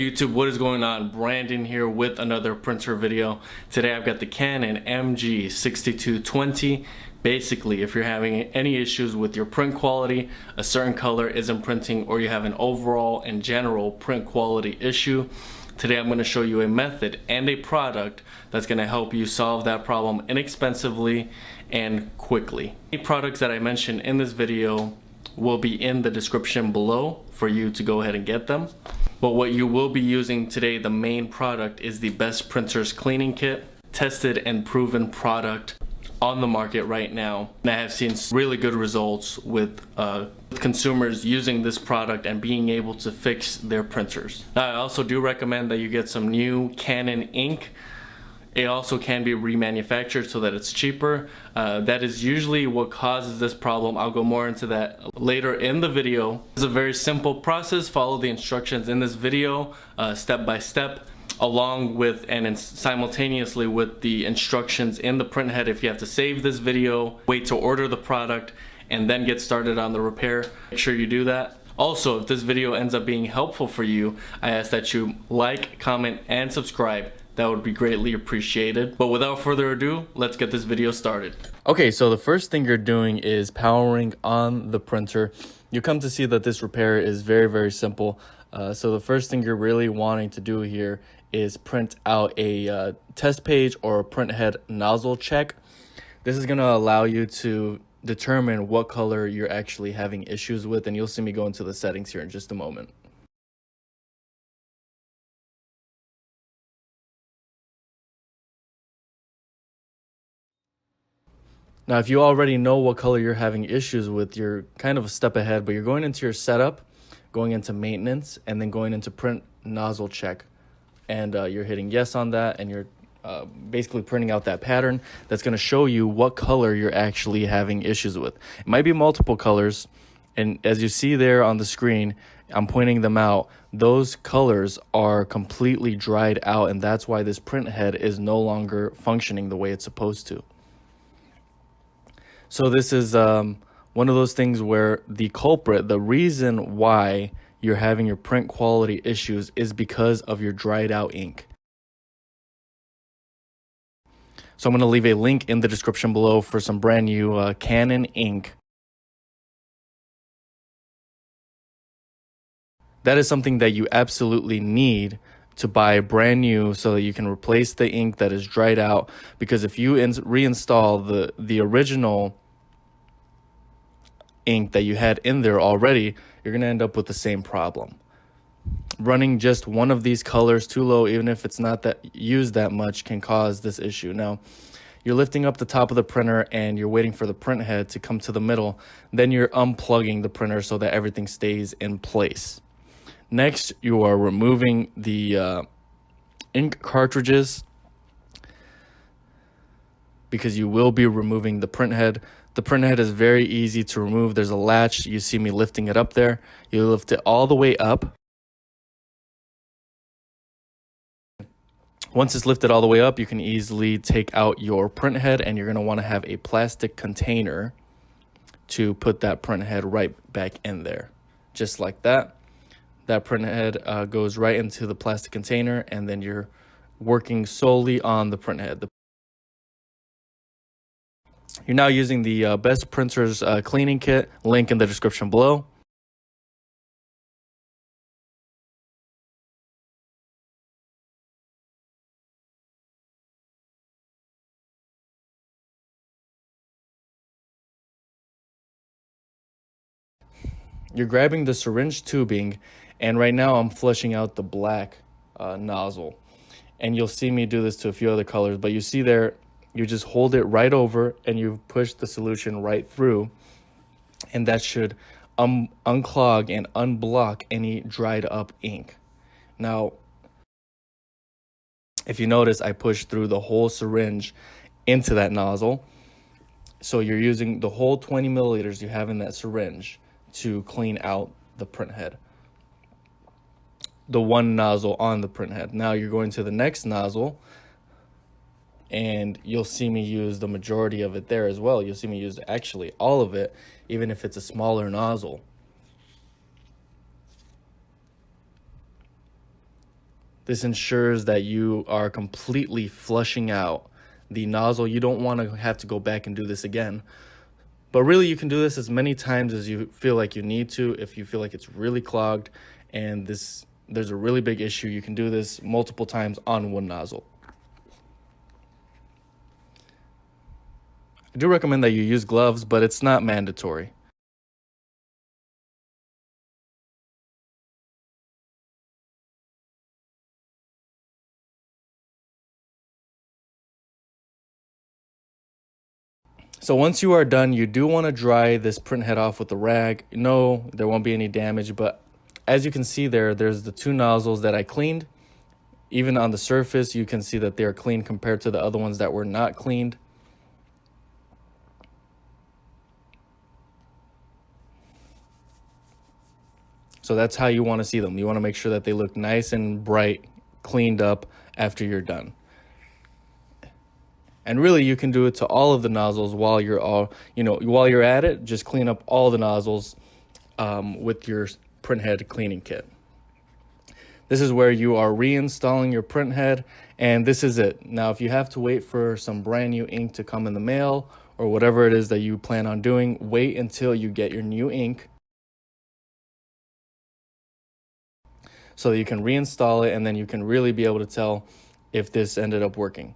YouTube, what is going on? Brandon here with another printer video. Today I've got the Canon MG6220. Basically, if you're having any issues with your print quality, a certain color isn't printing, or you have an overall and general print quality issue, today I'm going to show you a method and a product that's going to help you solve that problem inexpensively and quickly. The products that I mentioned in this video will be in the description below for you to go ahead and get them. But what you will be using today, the main product, is the Best Printers Cleaning Kit, tested and proven product on the market right now. And I have seen really good results with consumers using this product and being able to fix their printers. Now, I also do recommend that you get some new Canon ink. It also can be remanufactured so that it's cheaper. That is usually what causes this problem. I'll go more into that later in the video. It's a very simple process. Follow the instructions in this video step by step, along with and simultaneously with the instructions in the printhead. If you have to save this video, wait to order the product, and then get started on the repair, make sure you do that. Also, if this video ends up being helpful for you, I ask that you like, comment, and subscribe. That would be greatly appreciated. But without further ado, let's get this video started. Okay, so the first thing you're doing is powering on the printer. You come to see that this repair is very simple. So the first thing you're really wanting to do here is print out a test page or a printhead nozzle check. This is gonna allow you to determine what color you're actually having issues with, and you'll see me go into the settings here in just a moment. Now, if you already know what color you're having issues with, you're kind of a step ahead, but you're going into your setup, going into maintenance, and then going into print nozzle check. And you're hitting yes on that, and you're basically printing out that pattern that's going to show you what color you're actually having issues with. It might be multiple colors, and as you see there on the screen, I'm pointing them out. Those colors are completely dried out, and that's why this printhead is no longer functioning the way it's supposed to. So this is one of those things where the culprit, the reason why you're having your print quality issues, is because of your dried out ink. So I'm going to leave a link in the description below for some brand new Canon ink. That is something that you absolutely need to buy brand new so that you can replace the ink that is dried out, because if you reinstall the original ink that you had in there already, you're going to end up with the same problem. Running just one of these colors too low, even if it's not that used that much, can cause this issue. Now, you're lifting up the top of the printer and you're waiting for the printhead to come to the middle. Then you're unplugging the printer so that everything stays in place. Next, you are removing the ink cartridges, because you will be removing the printhead. The printhead is very easy to remove. There's a latch. You see me lifting it up there. You lift it all the way up. Once it's lifted all the way up, you can easily take out your printhead, and you're going to want to have a plastic container to put that printhead right back in there. Just like that. That printhead goes right into the plastic container, and then you're working solely on the printhead. You're now using the Best Printers Cleaning Kit, link in the description below. You're grabbing the syringe tubing, and right now I'm flushing out the black nozzle. And you'll see me do this to a few other colors, but you see there, you just hold it right over and you push the solution right through, and that should unclog and unblock any dried up ink. Now, if you notice, I pushed through the whole syringe into that nozzle. So you're using the whole 20 milliliters you have in that syringe to clean out the printhead. The one nozzle on the printhead. Now you're going to the next nozzle, and you'll see me use the majority of it there as well. You'll see me use actually all of it, even if it's a smaller nozzle. This ensures that you are completely flushing out the nozzle. You don't want to have to go back and do this again. But really, you can do this as many times as you feel like you need to. If you feel like it's really clogged and there's a really big issue, you can do this multiple times on one nozzle. I do recommend that you use gloves, but it's not mandatory. So once you are done, you do want to dry this printhead off with a rag. No, there won't be any damage, but as you can see there's the two nozzles that I cleaned. Even on the surface, you can see that they're clean compared to the other ones that were not cleaned. So that's how you want to see them. You want to make sure that they look nice and bright, cleaned up after you're done. And really, you can do it to all of the nozzles while you're at it. Just clean up all the nozzles with your printhead cleaning kit. This is where you are reinstalling your printhead, and this is it. Now, if you have to wait for some brand new ink to come in the mail or whatever it is that you plan on doing, wait until you get your new ink so that you can reinstall it, and then you can really be able to tell if this ended up working.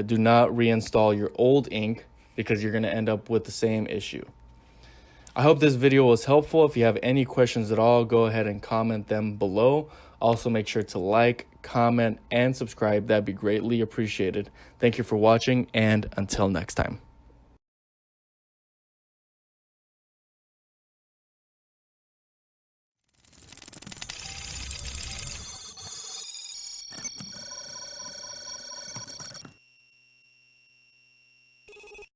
Do not reinstall your old ink because you're going to end up with the same issue. I hope this video was helpful. If you have any questions at all, go ahead and comment them below. Also, make sure to like, comment, and subscribe. That'd be greatly appreciated. Thank you for watching, and until next time.